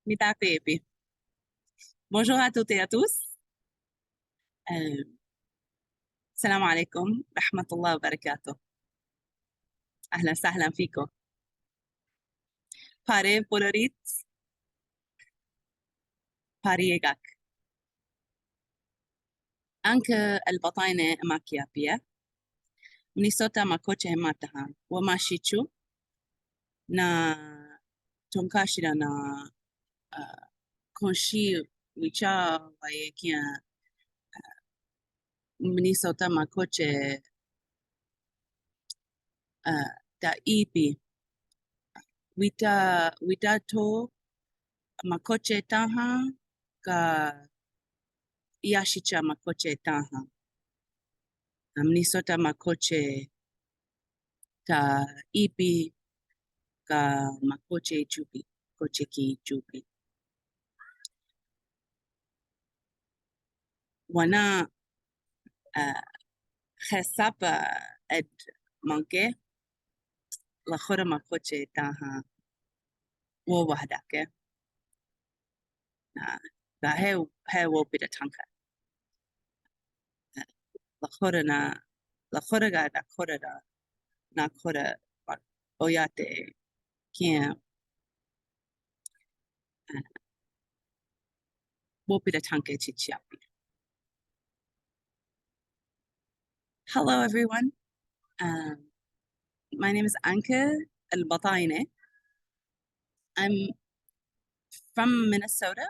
Mitapepe. Bonjour à toutes et à tous. السلام عليكم ورحمة الله وبركاته. أهلا وسهلا فيكم. Pare polorit. Pariegak. Anke البطاينة ماكيابيا. Minnesota makoche mataha. Wamashichu. Na tonkashira na konshi wicha waekia Minnesota makoche da ipi. Wita to makoche taha ka Yashicha makoche taha. Minnesota makoche ta ipi ka makoche chupi. Koche ki chupi. Wana khasapa ed manke la khora makoche taha wo wahdake. Da he wo bida tanka. La khora ga da khora da na khora oyate kien wo bida tanka chichiapi. Hello everyone. My name is Anke al-Bataine. I'm from Minnesota.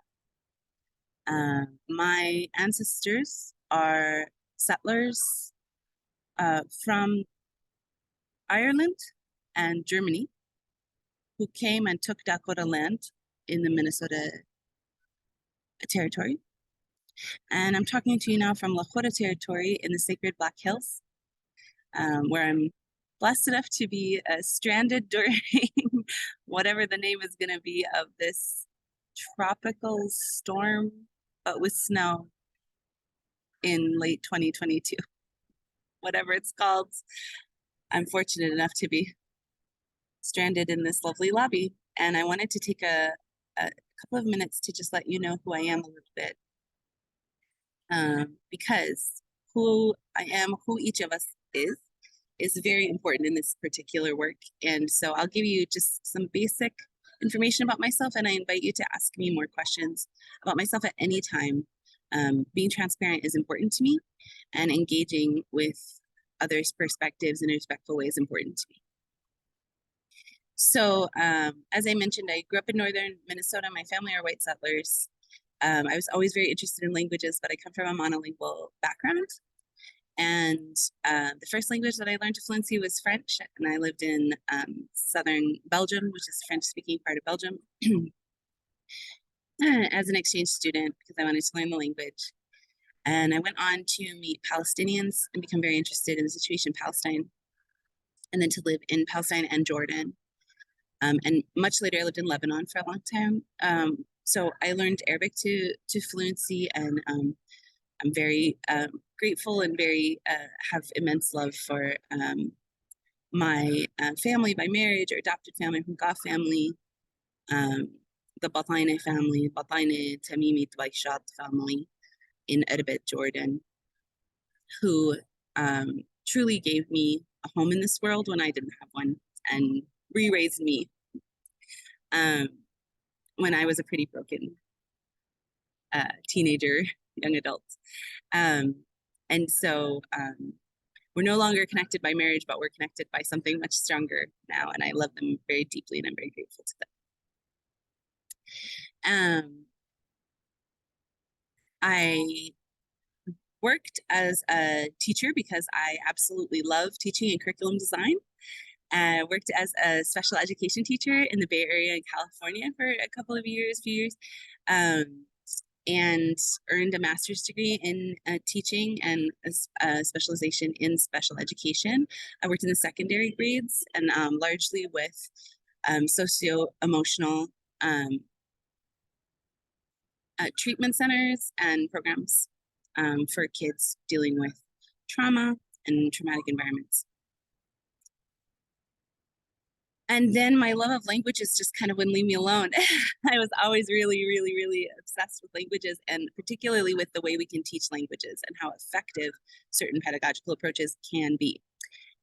My ancestors are settlers from Ireland and Germany who came and took Dakota land in the Minnesota territory. And I'm talking to you now from Lakota territory in the sacred Black Hills, where I'm blessed enough to be stranded during whatever the name is going to be of this tropical storm, but with snow in late 2022. Whatever it's called, I'm fortunate enough to be stranded in this lovely lobby. And I wanted to take a couple of minutes to just let you know who I am a little bit. Because who I am, who each of us is very important in this particular work. And so I'll give you just some basic information about myself, and I invite you to ask me more questions about myself at any time. Being transparent is important to me, and engaging with others' perspectives in a respectful way is important to me. So as I mentioned, I grew up in northern Minnesota. My family are white settlers. I was always very interested in languages, but I come from a monolingual background. And the first language that I learned to fluency was French, and I lived in southern Belgium, which is the French-speaking part of Belgium, as an exchange student because I wanted to learn the language. And I went on to meet Palestinians and become very interested in the situation in Palestine, and then to live in Palestine and Jordan. And much later, I lived in Lebanon for a long time. So I learned Arabic to fluency, and I'm very grateful and very have immense love for my family by marriage or adopted family from Gaf family, the Bataine family, Bataine Tamimi Twaishat family in Erbet, Jordan, who truly gave me a home in this world when I didn't have one, and re-raised me when I was a pretty broken teenager, young adult. And so we're no longer connected by marriage, but we're connected by something much stronger now, and I love them very deeply, and I'm very grateful to them. I worked as a teacher because I absolutely love teaching and curriculum design. I worked as a special education teacher in the Bay Area in California for a few years, and earned a master's degree in teaching and a specialization in special education. I worked in the secondary grades, and largely with socio-emotional treatment centers and programs for kids dealing with trauma and traumatic environments. And then my love of languages just kind of wouldn't leave me alone. I was always really, really, really obsessed with languages, and particularly with the way we can teach languages and how effective certain pedagogical approaches can be.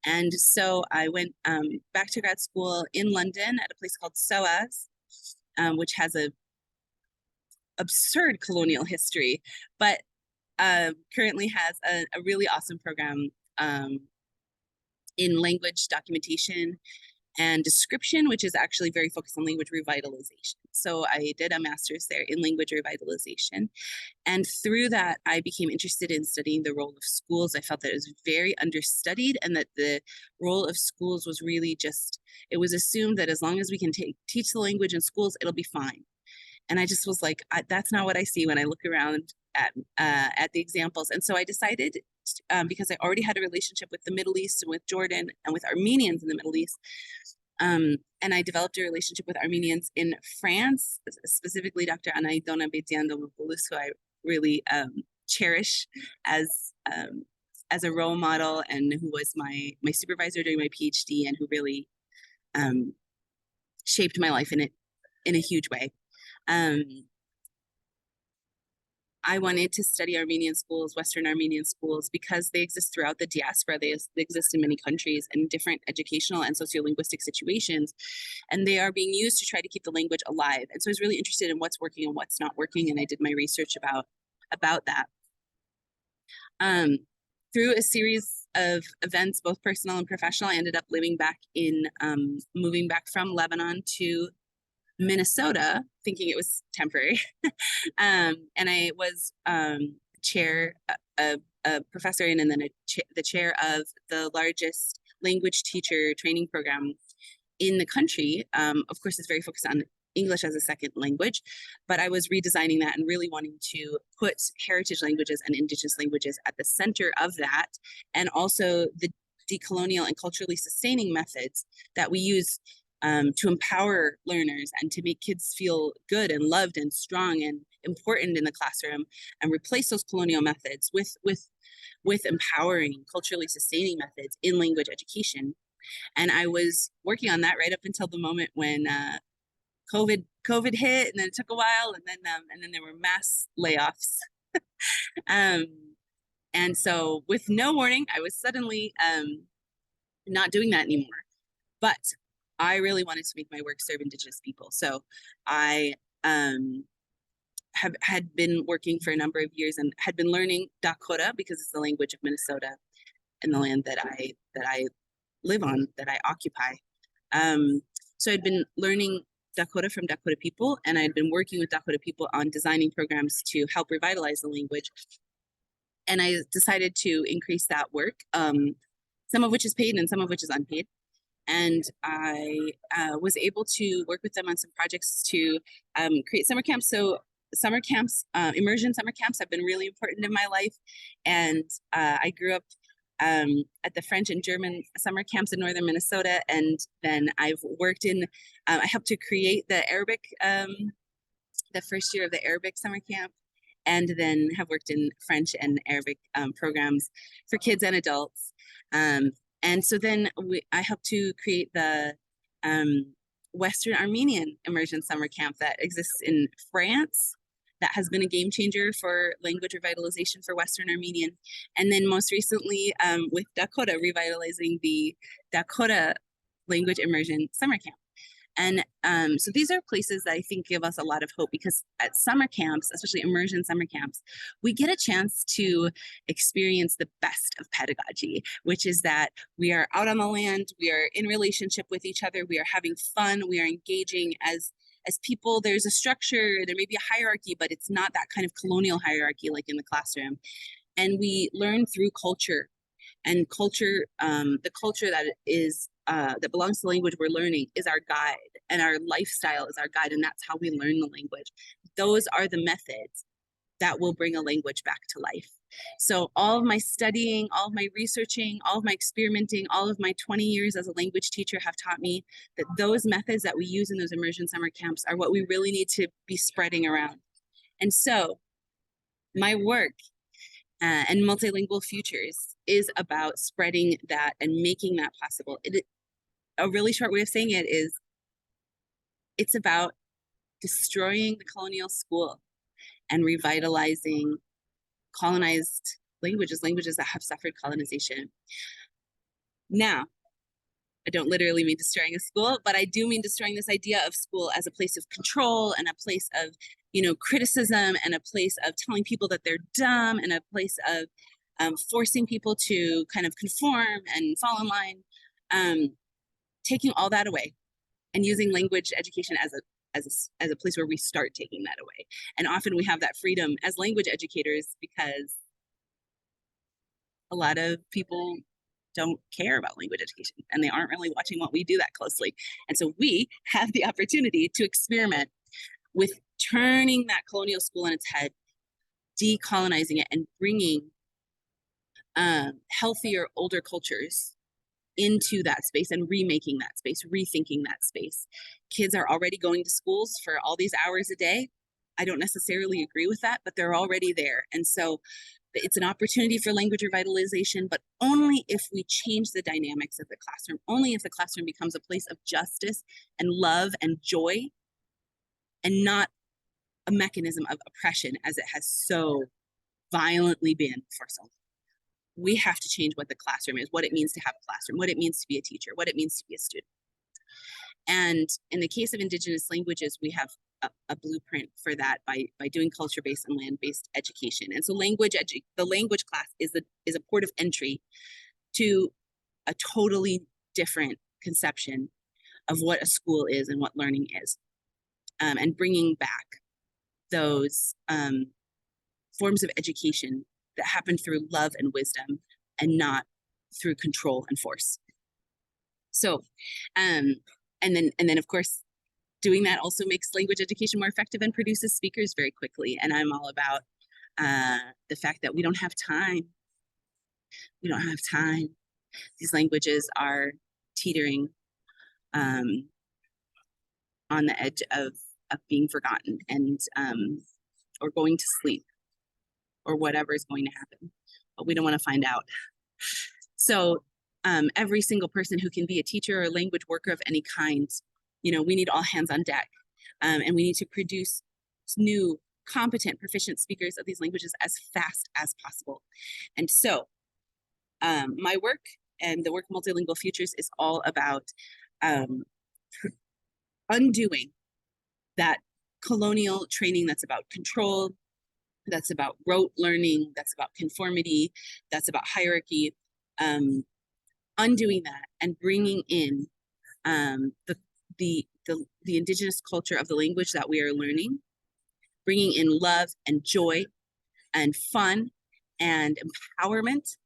And so I went back to grad school in London at a place called SOAS, which has a absurd colonial history, but currently has a really awesome program in language documentation and description, which is actually very focused on language revitalization. So I did a master's there in language revitalization. And through that, I became interested in studying the role of schools. I felt that it was very understudied, and that the role of schools was really just, it was assumed that as long as we can teach the language in schools, it'll be fine. And I just was like, that's not what I see when I look around at the examples. And so I decided, because I already had a relationship with the Middle East and with Jordan and with Armenians in the Middle East, and I developed a relationship with Armenians in France, specifically Dr. Anaidona Bedian-Domopoulos, who I really cherish as a role model, and who was my supervisor during my PhD, and who really shaped my life in a huge way. I wanted to study Armenian schools, Western Armenian schools, because they exist throughout the diaspora. They exist in many countries in different educational and sociolinguistic situations, and they are being used to try to keep the language alive. And so I was really interested in what's working and what's not working, and I did my research about that. Through a series of events, both personal and professional, I ended up moving back from Lebanon to Minnesota, thinking it was temporary. And I was chair, a professor, and then the chair of the largest language teacher training program in the country. Of course, it's very focused on English as a second language, but I was redesigning that and really wanting to put heritage languages and indigenous languages at the center of that, and also the decolonial and culturally sustaining methods that we use to empower learners and to make kids feel good and loved and strong and important in the classroom, and replace those colonial methods with empowering, culturally sustaining methods in language education. And I was working on that right up until the moment when COVID hit, and then it took a while, and then there were mass layoffs. And so with no warning, I was suddenly not doing that anymore. But I really wanted to make my work serve Indigenous people. So I had been working for a number of years and had been learning Dakota, because it's the language of Minnesota and the land that I live on, that I occupy. So I'd been learning Dakota from Dakota people, and I'd been working with Dakota people on designing programs to help revitalize the language. And I decided to increase that work, some of which is paid and some of which is unpaid. And I was able to work with them on some projects to create summer camps. So summer camps, immersion summer camps, have been really important in my life. And I grew up at the French and German summer camps in northern Minnesota. And then I've worked in, I helped to create the Arabic, the first year of the Arabic summer camp, and then have worked in French and Arabic programs for kids and adults. And so then I helped to create the Western Armenian immersion summer camp that exists in France, that has been a game changer for language revitalization for Western Armenian. And then most recently with Dakota, revitalizing the Dakota language immersion summer camp. And so these are places that I think give us a lot of hope, because at summer camps, especially immersion summer camps, we get a chance to experience the best of pedagogy, which is that we are out on the land, we are in relationship with each other, we are having fun, we are engaging as people. There's a structure, there may be a hierarchy, but it's not that kind of colonial hierarchy like in the classroom. And we learn through culture, and culture, the culture that is that belongs to the language we're learning is our guide, and our lifestyle is our guide, and that's how we learn the language. Those are the methods that will bring a language back to life. So all of my studying, all of my researching, all of my experimenting, all of my 20 years as a language teacher have taught me that those methods that we use in those immersion summer camps are what we really need to be spreading around. And so my work and Multilingual Futures is about spreading that and making that possible. a really short way of saying it is it's about destroying the colonial school and revitalizing colonized languages, languages that have suffered colonization. Now, I don't literally mean destroying a school, but I do mean destroying this idea of school as a place of control and a place of, criticism and a place of telling people that they're dumb and a place of forcing people to kind of conform and fall in line, taking all that away and using language education as a place where we start taking that away. And often we have that freedom as language educators because a lot of people don't care about language education and they aren't really watching what we do that closely. And so we have the opportunity to experiment with turning that colonial school on its head, decolonizing it, and bringing healthier older cultures into that space and remaking that space, rethinking that space. Kids are already going to schools for all these hours a day. I don't necessarily agree with that, but they're already there. And so it's an opportunity for language revitalization, but only if we change the dynamics of the classroom, only if the classroom becomes a place of justice and love and joy, and not a mechanism of oppression as it has so violently been for so long. We have to change what the classroom is, what it means to have a classroom, what it means to be a teacher, what it means to be a student. And in the case of Indigenous languages, we have a blueprint for that by doing culture-based and land-based education. And so the language class is a port of entry to a totally different conception of what a school is and what learning is, and bringing back those forms of education that happen through love and wisdom and not through control and force. So, and then of course, doing that also makes language education more effective and produces speakers very quickly. And I'm all about the fact that we don't have time. We don't have time. These languages are teetering on the edge of being forgotten and or going to sleep or whatever is going to happen, but we don't want to find out. So every single person who can be a teacher or a language worker of any kind, we need all hands on deck, and we need to produce new, competent, proficient speakers of these languages as fast as possible. And so my work and the work Multilingual Futures is all about undoing that colonial training that's about control, that's about rote learning, that's about conformity, that's about hierarchy, undoing that and bringing in the Indigenous culture of the language that we are learning, bringing in love and joy and fun and empowerment,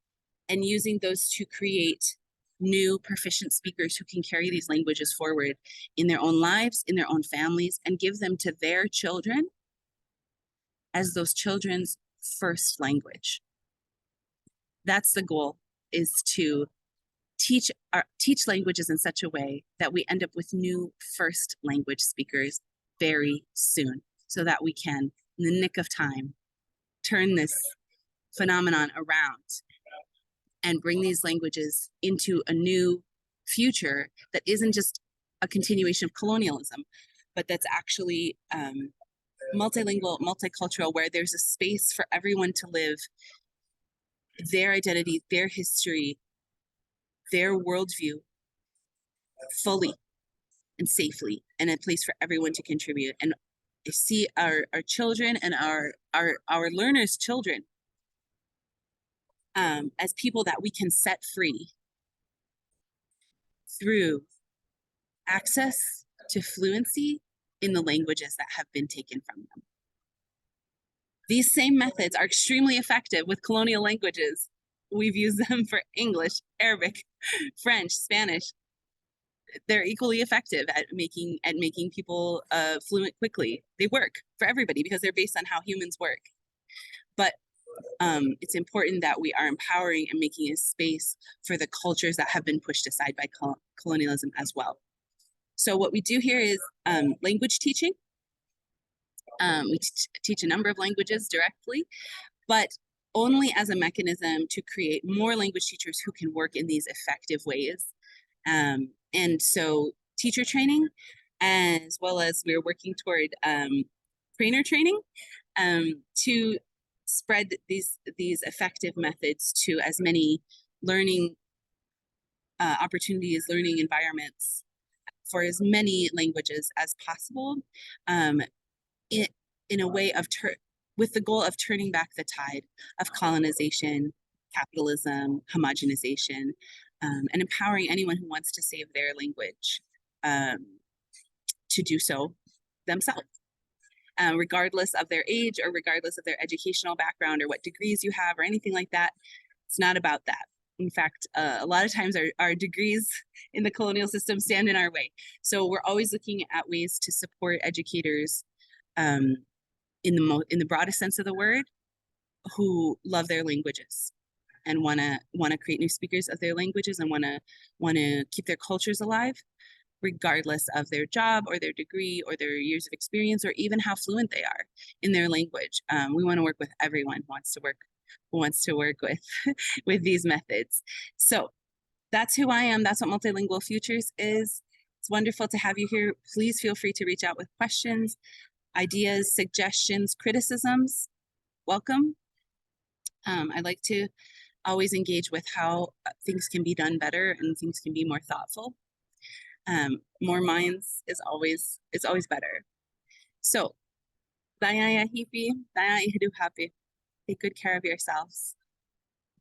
and using those to create new proficient speakers who can carry these languages forward in their own lives, in their own families, and give them to their children as those children's first language. That's the goal, is to teach languages in such a way that we end up with new first language speakers very soon, so that we can, in the nick of time, turn this phenomenon around and bring these languages into a new future that isn't just a continuation of colonialism, but that's actually multilingual, multicultural, where there's a space for everyone to live their identity, their history, their worldview fully and safely, and a place for everyone to contribute. And I see our children and our learners' children as people that we can set free through access to fluency in the languages that have been taken from them. These same methods are extremely effective with colonial languages. We've used them for English, Arabic, French, Spanish. They're equally effective at making people fluent quickly. They work for everybody because they're based on how humans work. But it's important that we are empowering and making a space for the cultures that have been pushed aside by colonialism as well. So what we do here is language teaching. We teach a number of languages directly, but only as a mechanism to create more language teachers who can work in these effective ways, And so teacher training, as well as we're working toward trainer training to spread these effective methods to as many learning opportunities, learning environments for as many languages as possible, it, in a way of with the goal of turning back the tide of colonization, capitalism, homogenization, and empowering anyone who wants to save their language to do so themselves. Regardless of their age or regardless of their educational background or what degrees you have or anything like that. It's not about that. In fact, a lot of times our degrees in the colonial system stand in our way. So we're always looking at ways to support educators in the broadest sense of the word, who love their languages and want to create new speakers of their languages and want to keep their cultures alive, regardless of their job or their degree or their years of experience or even how fluent they are in their language. We want to work with everyone who wants to work with with these methods. So that's who I am. That's what Multilingual Futures is. It's wonderful to have you here. Please feel free to reach out with questions, ideas, suggestions, criticisms. Welcome. I like to always engage with how things can be done better and things can be more thoughtful. More minds is always better. So, daya hippie, daya happy. Take good care of yourselves.